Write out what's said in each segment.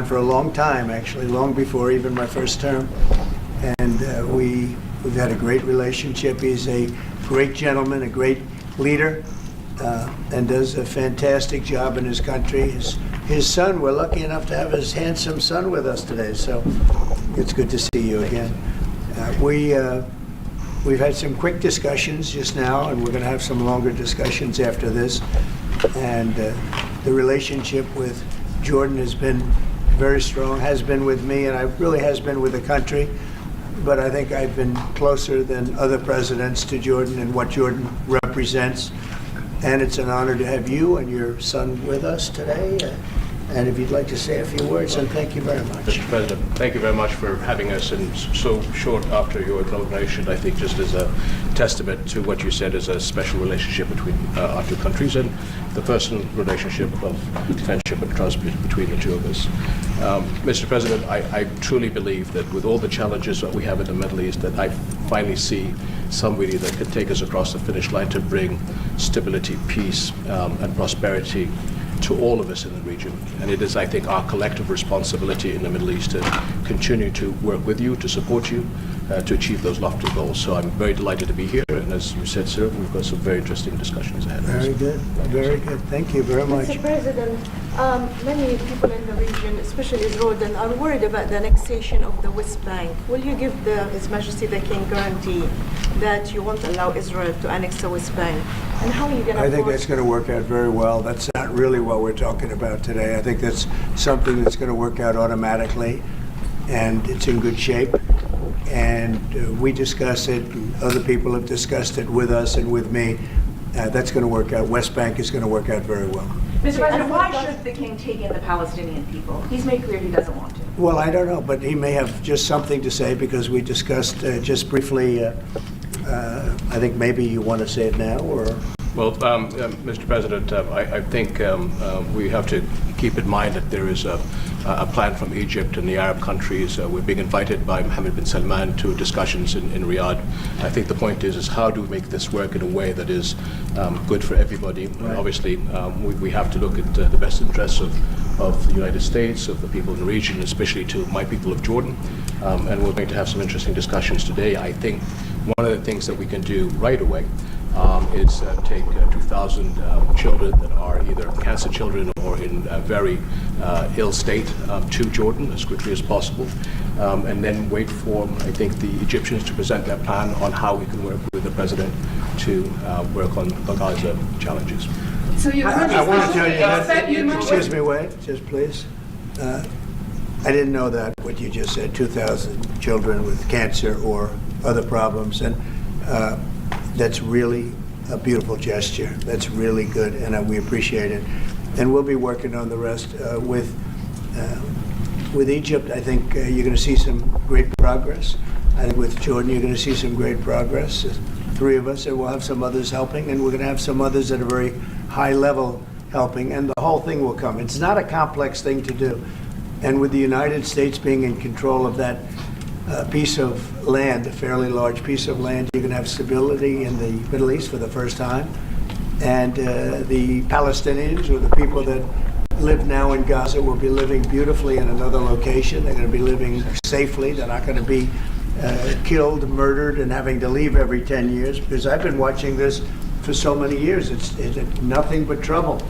for a long time, actually, long before even my first term. And we've had a great relationship. He's a great gentleman, a great leader, and does a fantastic job in his country. His son, we're lucky enough to have his handsome son with us today, so it's good to see you again. We've had some quick discussions just now, and we're going to have some longer discussions after this. And the relationship with Jordan has been very strong, has been with me, and really has been with the country. But I think I've been closer than other presidents to Jordan and what Jordan represents. And it's an honor to have you and your son with us today. And if you'd like to say a few words, and thank you very much. Mr. President, thank you very much for having us, and so short after your inauguration, I think just as a testament to what you said is a special relationship between our two countries and the personal relationship of friendship and trust between the two of us. Mr. President, I truly believe that with all the challenges that we have in the Middle East, that I finally see somebody that can take us across the finish line to bring stability, peace, and prosperity to all of us in the region. And it is, I think, our collective responsibility in the Middle East to continue to work with you, to support you, to achieve those lofty goals. So I'm very delighted to be here, and as you said, sir, we've got some very interesting discussions ahead of us. Very good, very good. Thank you very much. Mr. President, many people in the region, especially Jordan, are worried about the annexation of the West Bank. Will you give His Majesty the King guarantee that you won't allow Israel to annex the West Bank? And how are you going to... I think that's going to work out very well. That's not really what we're talking about today. I think that's something that's going to work out automatically, and it's in good shape. And we discuss it, and other people have discussed it with us and with me. That's going to work out. West Bank is going to work out very well. Mr. President, why should the King take in the Palestinian people? He's made clear he doesn't want to. Well, I don't know, but he may have just something to say, because we discussed just briefly. I think maybe you want to say it now, or... Well, Mr. President, I think we have to keep in mind that there is a plan from Egypt and the Arab countries. We're being invited by Mohammed bin Salman to discussions in Riyadh. I think the point is how do we make this work in a way that is good for everybody? Right. Obviously, we have to look at the best interests of the United States, of the people in the region, especially to my people of Jordan. And we're going to have some interesting discussions today. I think one of the things that we can do right away is take 2,000 children that are either cancer children or in a very ill state to Jordan as quickly as possible, and then wait for, I think, the Egyptians to present their plan on how we can work with the president to work on the Gaza challenges. So I want to tell you that, excuse me, wait, just please. I didn't know that, what you just said, 2,000 children with cancer or other problems, and that's really a beautiful gesture. That's really good, and we appreciate it. And we'll be working on the rest with Egypt. I think you're going to see some great progress. I think with Jordan, you're going to see some great progress. Three of us, and we'll have some others helping, and we're going to have some others at a very high level helping, and the whole thing will come. It's not a complex thing to do. And with the United States being in control of that piece of land, a fairly large piece of land, you can have stability in the Middle East for the first time. And the Palestinians, or the people that live now in Gaza, will be living beautifully in another location. They're going to be living safely. They're not going to be killed, murdered, and having to leave every 10 years, because I've been watching this for so many years. It's nothing but trouble.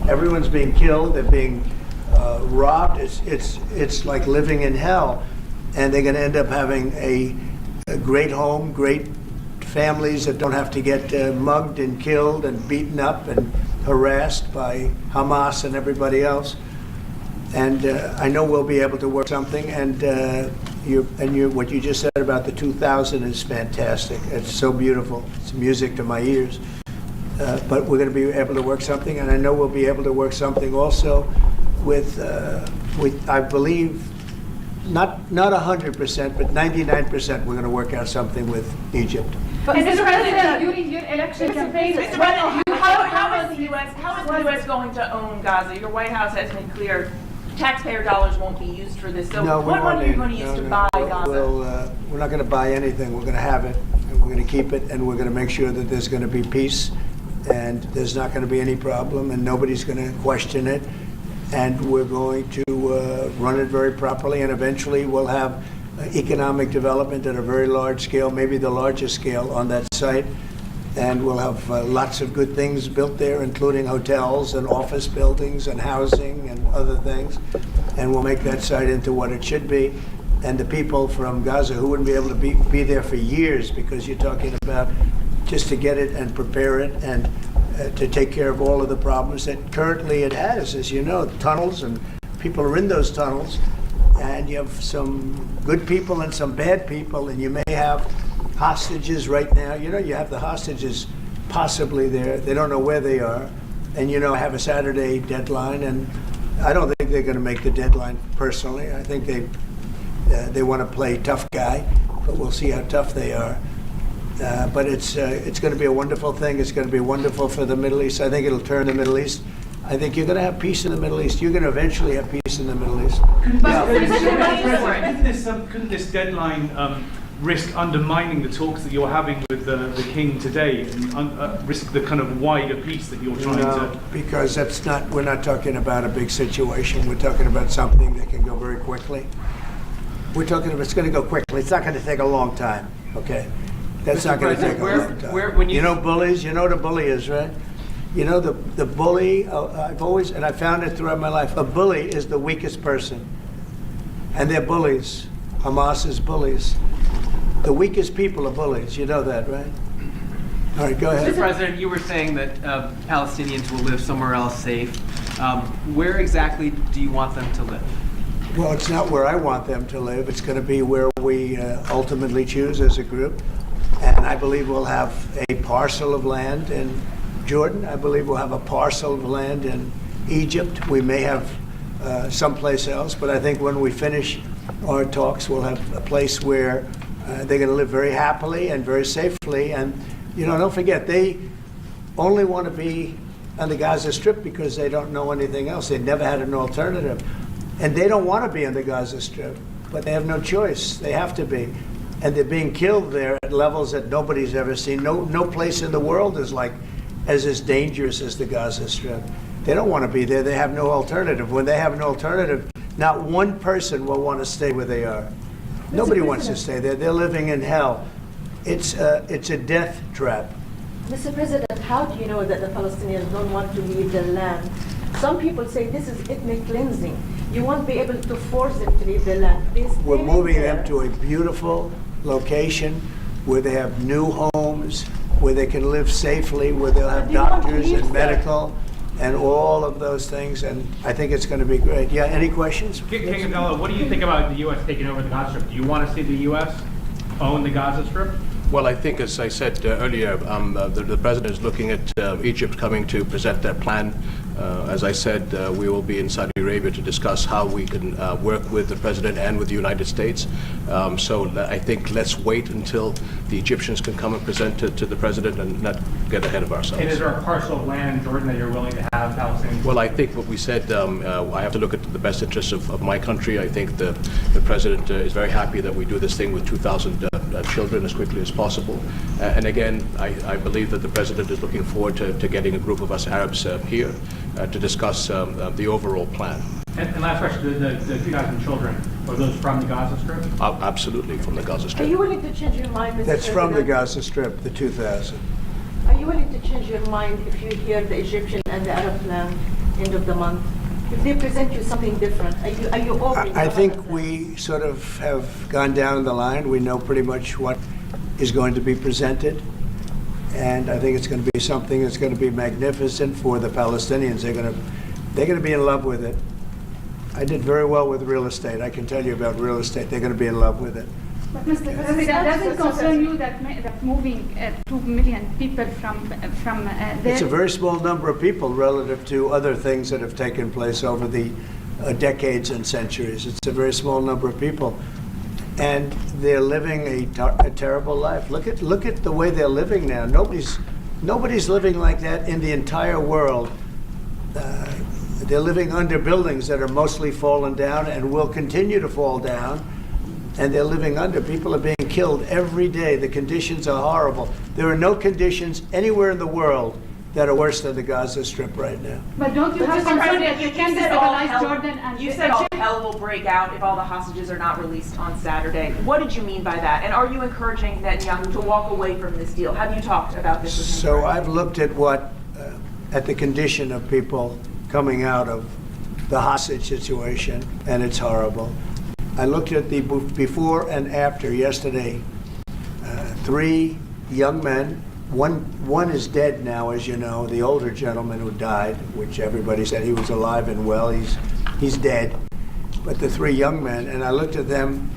Everyone's being killed. They're being robbed. It's like living in hell. And they're going to end up having a great home, great families that don't have to get mugged and killed and beaten up and harassed by Hamas and everybody else. And I know we'll be able to work something. And what you just said about the 2,000 is fantastic. It's so beautiful. It's music to my ears. But we're going to be able to work something, and I know we'll be able to work something also with I believe, not 100%, but 99%, we're going to work out something with Egypt. But Mr. President, during your election campaign, how is the U.S. going to own Gaza? Your White House has made clear taxpayer dollars won't be used for this. So no, what money are you going to use to buy Gaza? We're not going to buy anything. We're going to have it, and we're going to keep it, and we're going to make sure that there's going to be peace, and there's not going to be any problem, and nobody's going to question it. and we're going to run it very properly, and eventually we'll have economic development at a very large scale, maybe the largest scale on that site, and we'll have lots of good things built there, including hotels and office buildings and housing and other things, and we'll make that site into what it should be. And the people from Gaza who wouldn't be able to be there for years, because you're talking about just to get it and prepare it and to take care of all of the problems that currently it has, as you know, tunnels, and people are in those tunnels, and you have some good people and some bad people, and you may have hostages right now. You know, you have the hostages possibly there. They don't know where they are, and have a Saturday deadline, and I don't think they're going to make the deadline personally. I think they want to play tough guy, but we'll see how tough they are. But it's going to be a wonderful thing. It's going to be wonderful for the Middle East. I think it'll turn the Middle East. I think you're going to have peace in the Middle East. You're going to eventually have peace in the Middle East. Couldn't this deadline risk undermining the talks that you're having with the king today, and risk the kind of wider peace that you're trying to? Because we're not talking about a big situation. We're talking about something that can go very quickly. We're talking about it's going to go quickly. It's not going to take a long time, okay? That's not going to take a long time. You know bullies? You know what a bully is, right? You know the bully, I've always, and I found it throughout my life, a bully is the weakest person. And they're bullies. Hamas is bullies. The weakest people are bullies. You know that, right? All right, go ahead. Mr. President, you were saying that Palestinians will live somewhere else safe. Where exactly do you want them to live? Well, it's not where I want them to live. It's going to be where we ultimately choose as a group. And I believe we'll have a parcel of land in Jordan. I believe we'll have a parcel of land in Egypt. We may have someplace else, but I think when we finish our talks, we'll have a place where they're going to live very happily and very safely. And, don't forget, they only want to be on the Gaza Strip because they don't know anything else. They've never had an alternative. And they don't want to be on the Gaza Strip, but they have no choice. They have to be. And they're being killed there at levels that nobody's ever seen. No place in the world is as dangerous as the Gaza Strip. They don't want to be there. They have no alternative. When they have an alternative, not one person will want to stay where they are. Nobody wants to stay there. They're living in hell. It's a death trap. Mr. President, how do you know that the Palestinians don't want to leave their land? Some people say this is ethnic cleansing. You won't be able to force them to leave their land. We're moving them to a beautiful location where they have new homes, where they can live safely, where they'll have doctors and medical and all of those things, and I think it's going to be great. Yeah, any questions? King Abdullah, what do you think about the U.S. taking over the Gaza Strip? Do you want to see the U.S. own the Gaza Strip? Well, I think, as I said earlier, the president is looking at Egypt coming to present their plan. As I said, we will be in Saudi Arabia to discuss how we can work with the president and with the United States. So I think let's wait until the Egyptians can come and present to the president and not get ahead of ourselves. And is there a parcel of land in Jordan that you're willing to have Palestinians? Well, I think what we said, I have to look at the best interests of my country. I think the president is very happy that we do this thing with 2,000 children as quickly as possible. And again, I believe that the president is looking forward to getting a group of us Arabs here to discuss the overall plan. And last question, the 2,000 children, are those from the Gaza Strip? Absolutely, from the Gaza Strip. Are you willing to change your mind, Mr. That's from the President? Gaza Strip, the 2,000. Are you willing to change your mind if you hear the Egyptian and the Arab plan end of the month? If they present you something different, are you open? I think we sort of have gone down the line. We know pretty much what is going to be presented. And I think it's going to be something that's going to be magnificent for the Palestinians. They're going to be in love with it. I did very well with real estate. I can tell you about real estate. They're going to be in love with it. But Mr. President, does it concern you that moving 2 million people from there? It's a very small number of people relative to other things that have taken place over the decades and centuries. It's a very small number of people. And they're living a terrible life. Look at the way they're living now. Nobody's living like that in the entire world. They're living under buildings that are mostly fallen down and will continue to fall down. And they're living under. People are being killed every day. The conditions are horrible. There are no conditions anywhere in the world that are worse than the Gaza Strip right now. But don't you But have Mr. concern President, that you can said all destabilize hell- Jordan and You said all Egypt? hell will break out if all the hostages are not released on Saturday. What did you mean by that? And are you encouraging Netanyahu to walk away from this deal? Have you talked about this with him? So I've looked at at the condition of people coming out of the hostage situation, and it's horrible. I looked at the before and after yesterday. 3 young men. One is dead now, as you know, the older gentleman who died, which everybody said he was alive and well. He's dead. But the 3 young men, and I looked at them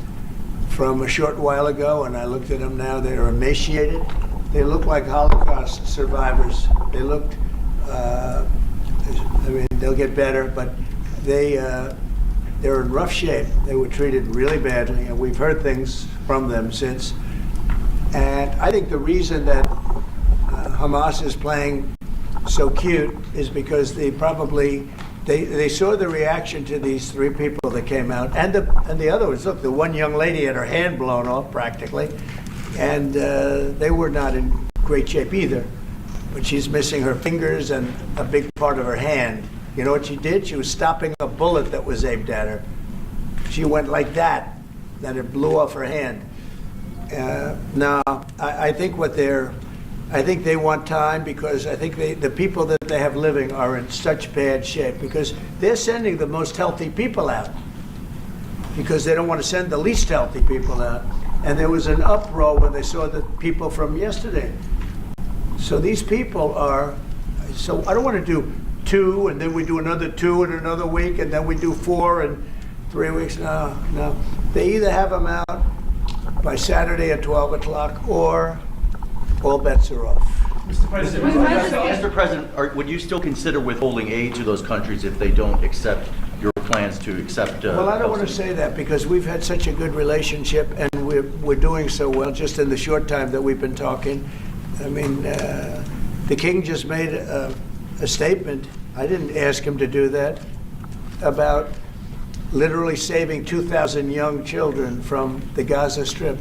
from a short while ago, and I looked at them now. They're emaciated. They look like Holocaust survivors. They looked. I mean, they'll get better, but they're in rough shape. They were treated really badly, and we've heard things from them since. And I think the reason that Hamas is playing so cute is because they saw the reaction to these 3 people that came out, and the other ones. Look, the one young lady had her hand blown off practically, and they were not in great shape either. But she's missing her fingers and a big part of her hand. You know what she did? She was stopping a bullet that was aimed at her. She went like that, and it blew off her hand. Now, I think I think they want time, because I think the people that they have living are in such bad shape, because they're sending the most healthy people out, because they don't want to send the least healthy people out. And there was an uproar when they saw the people from yesterday. So these people are, so I don't want to do 2 and then we do another 2 in another week and then we do 4 in 3 weeks. No. They either have them out by Saturday at 12 o'clock or all bets are off. Mr. President, Mr. President, would you still consider withholding aid to those countries if they don't accept your plans to accept? Well, I don't want to say that, because we've had such a good relationship and we're doing so well just in the short time that we've been talking. I mean, the king just made a statement. I didn't ask him to do that, about literally saving 2,000 young children from the Gaza Strip.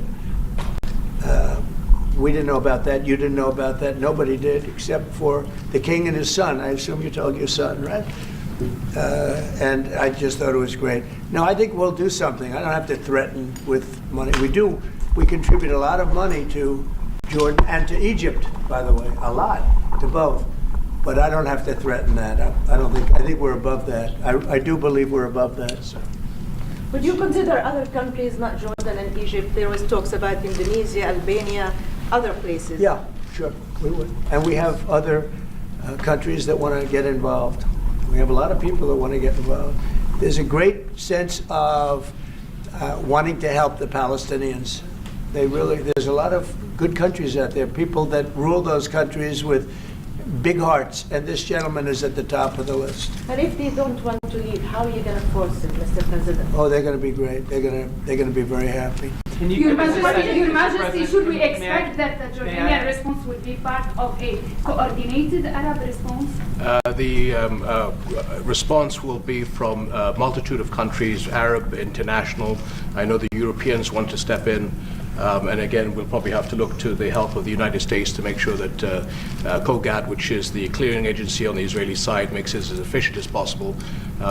We didn't know about that. You didn't know about that. Nobody did, except for the king and his son. I assume you told your son, right? And I just thought it was great. No, I think we'll do something. I don't have to threaten with money. We contribute a lot of money to Jordan and to Egypt, by the way, a lot, to both. But I don't have to threaten that. I think we're above that. I do believe we're above that. So. Would you consider other countries, not Jordan and Egypt? There was talks about Indonesia, Albania, other places. Yeah, sure, we would. And we have other countries that want to get involved. We have a lot of people that want to get involved. There's a great sense of wanting to help the Palestinians. There's a lot of good countries out there, people that rule those countries with big hearts, and this gentleman is at the top of the list. But if they don't want to leave, how are you going to force it, Mr. President? Oh, they're going to be great. They're going to be very happy. Can Your Mr. Majesty, President, should we may I- expect that the may I- Jordanian response will be part of a coordinated Arab response? The response will be from a multitude of countries, Arab, international. I know the Europeans want to step in. And again, we'll probably have to look to the help of the United States to make sure that COGAT, which is the clearing agency on the Israeli side, makes this as efficient as possible,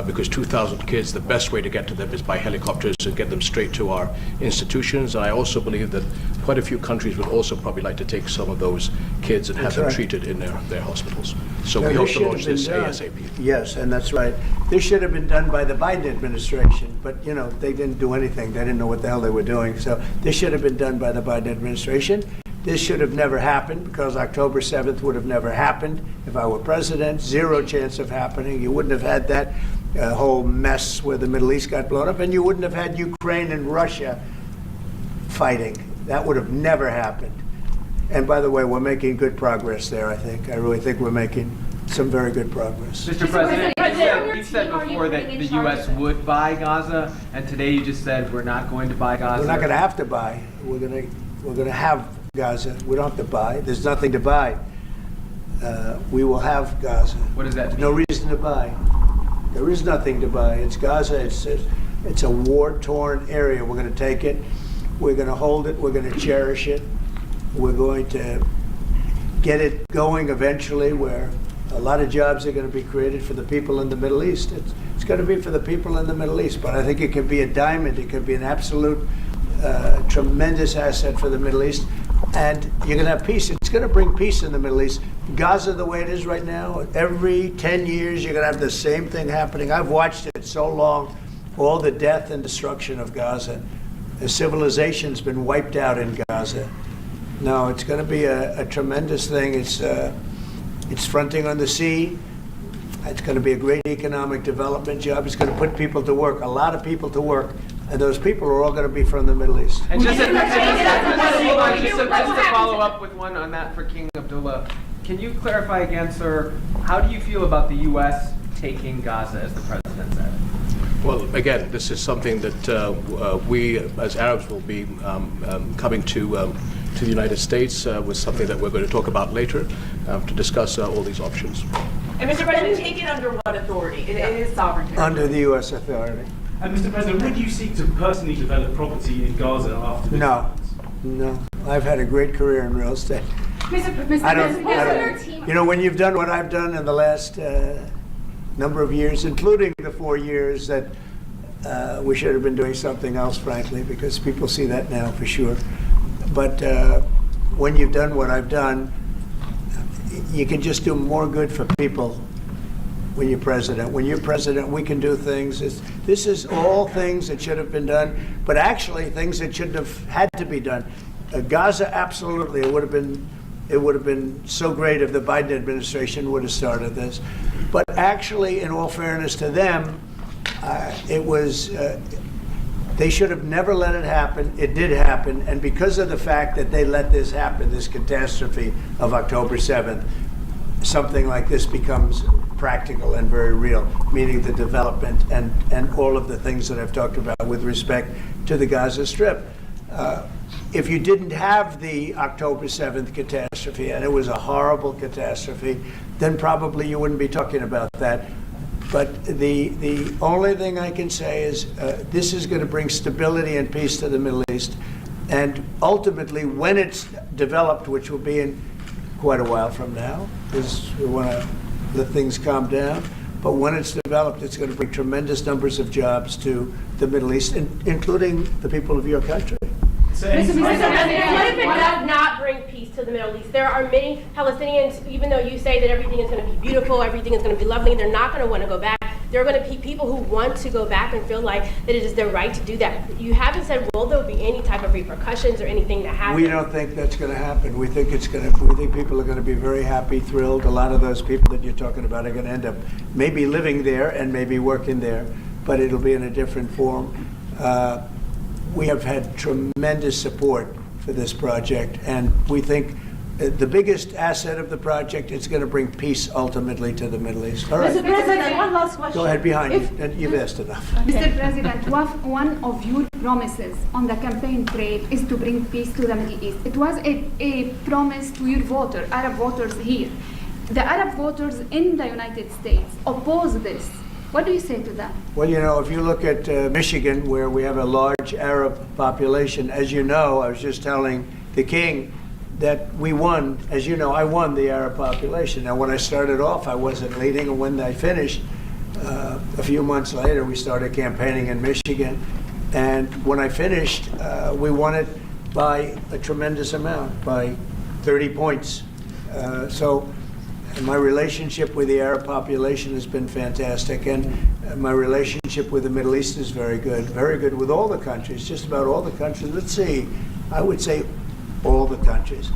because 2,000 kids, the best way to get to them is by helicopters and get them straight to our institutions. And I also believe that quite a few countries would also probably like to take some of those kids and have them treated in their hospitals. So we hope to launch this ASAP. Yes, and that's right. This should have been done by the Biden administration, but they didn't do anything. They didn't know what the hell they were doing. So this should have been done by the Biden administration. This should have never happened, because October 7th would have never happened if I were president. 0 chance of happening. You wouldn't have had that whole mess where the Middle East got blown up, and you wouldn't have had Ukraine and Russia fighting. That would have never happened. And by the way, we're making good progress there, I think. I really think we're making some very good progress. Mr. President, you said before that the U.S. would buy Gaza, and today you just said we're not going to buy Gaza. We're not going to have to buy. We're going to have Gaza. We don't have to buy. There's nothing to buy. We will have Gaza. What does that mean? No reason to buy. There is nothing to buy. It's Gaza. It's a war-torn area. We're going to take it. We're going to hold it. We're going to cherish it. We're going to get it going eventually where a lot of jobs are going to be created for the people in the Middle East. It's going to be for the people in the Middle East, but I think it can be a diamond. It could be an absolute tremendous asset for the Middle East. And you're going to have peace. It's going to bring peace in the Middle East. Gaza, the way it is right now, every 10 years you're going to have the same thing happening. I've watched it so long, all the death and destruction of Gaza. The civilization's been wiped out in Gaza. No, it's going to be a tremendous thing. It's fronting on the sea. It's going to be a great economic development job. It's going to put people to work, a lot of people to work. And those people are all going to be from the Middle East. And just to follow up with one on that for King Abdullah, can you clarify again, sir, how do you feel about the U.S. taking Gaza, as the president said? Well, again, this is something that we, as Arabs, will be coming to the United States with something that we're going to talk about later to discuss all these options. And Mr. President, take it under what authority? It is sovereign territory. Under the U.S. authority. And Mr. President, would you seek to personally develop property in Gaza after this? No. I've had a great career in real estate. I don't. You know, when you've done what I've done in the last number of years, including the 4 years that we should have been doing something else, frankly, because people see that now for sure. But when you've done what I've done, you can just do more good for people when you're president. When you're president, we can do things. This is all things that should have been done, but actually things that shouldn't have had to be done. Gaza, absolutely, it would have been so great if the Biden administration would have started this. But actually, in all fairness to them, it was. They should have never let it happen. It did happen, and because of the fact that they let this happen, this catastrophe of October 7th, something like this becomes practical and very real, meaning the development and all of the things that I've talked about with respect to the Gaza Strip. If you didn't have the October 7th catastrophe, and it was a horrible catastrophe, then probably you wouldn't be talking about that. But the only thing I can say is this is going to bring stability and peace to the Middle East. And ultimately, when it's developed, which will be in quite a while from now, because we want to let things calm down. But when it's developed, it's going to bring tremendous numbers of jobs to the Middle East, including the people of your country. What if it does not bring peace to the Middle East? There are many Palestinians, even though you say that everything is going to be beautiful, everything is going to be lovely, they're not going to want to go back. There are going to be people who want to go back and feel like that it is their right to do that. You haven't said, will there be any type of repercussions or anything that happens? We don't think that's going to happen. We think people are going to be very happy, thrilled. A lot of those people that you're talking about are going to end up maybe living there and maybe working there, but it'll be in a different form. We have had tremendous support for this project, and we think the biggest asset of the project is going to bring peace ultimately to the Middle East. All right. Mr. President, one last question. Go ahead behind you. And you've asked enough. Mr. President, one of your promises on the campaign trail is to bring peace to the Middle East. It was a promise to your Arab voters here. The Arab voters in the United States oppose this. What do you say to that? Well, you know, if you look at Michigan, where we have a large Arab population, as you know, I was just telling the King that we won. As you know, I won the Arab population. Now, when I started off, I wasn't leading, and when I finished, a few months later, we started campaigning in Michigan. And when I finished, we won it by a tremendous amount, by 30 points. So my relationship with the Arab population has been fantastic, and my relationship with the Middle East is very good with all the countries, just about all the countries. Let's see, I would say all the countries.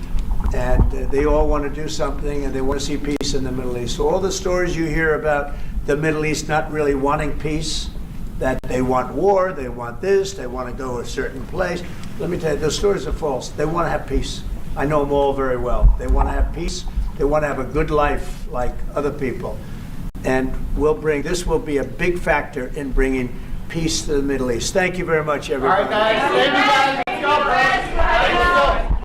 And they all want to do something, and they want to see peace in the Middle East. So all the stories you hear about the Middle East not really wanting peace, that they want war, they want this, they want to go a certain place. Let me tell you, those stories are false. They want to have peace. I know them all very well. They want to have peace. They want to have a good life like other people. And this will be a big factor in bringing peace to the Middle East. Thank you very much, everybody. All right, guys. Thank you, guys. Let's go, Brad.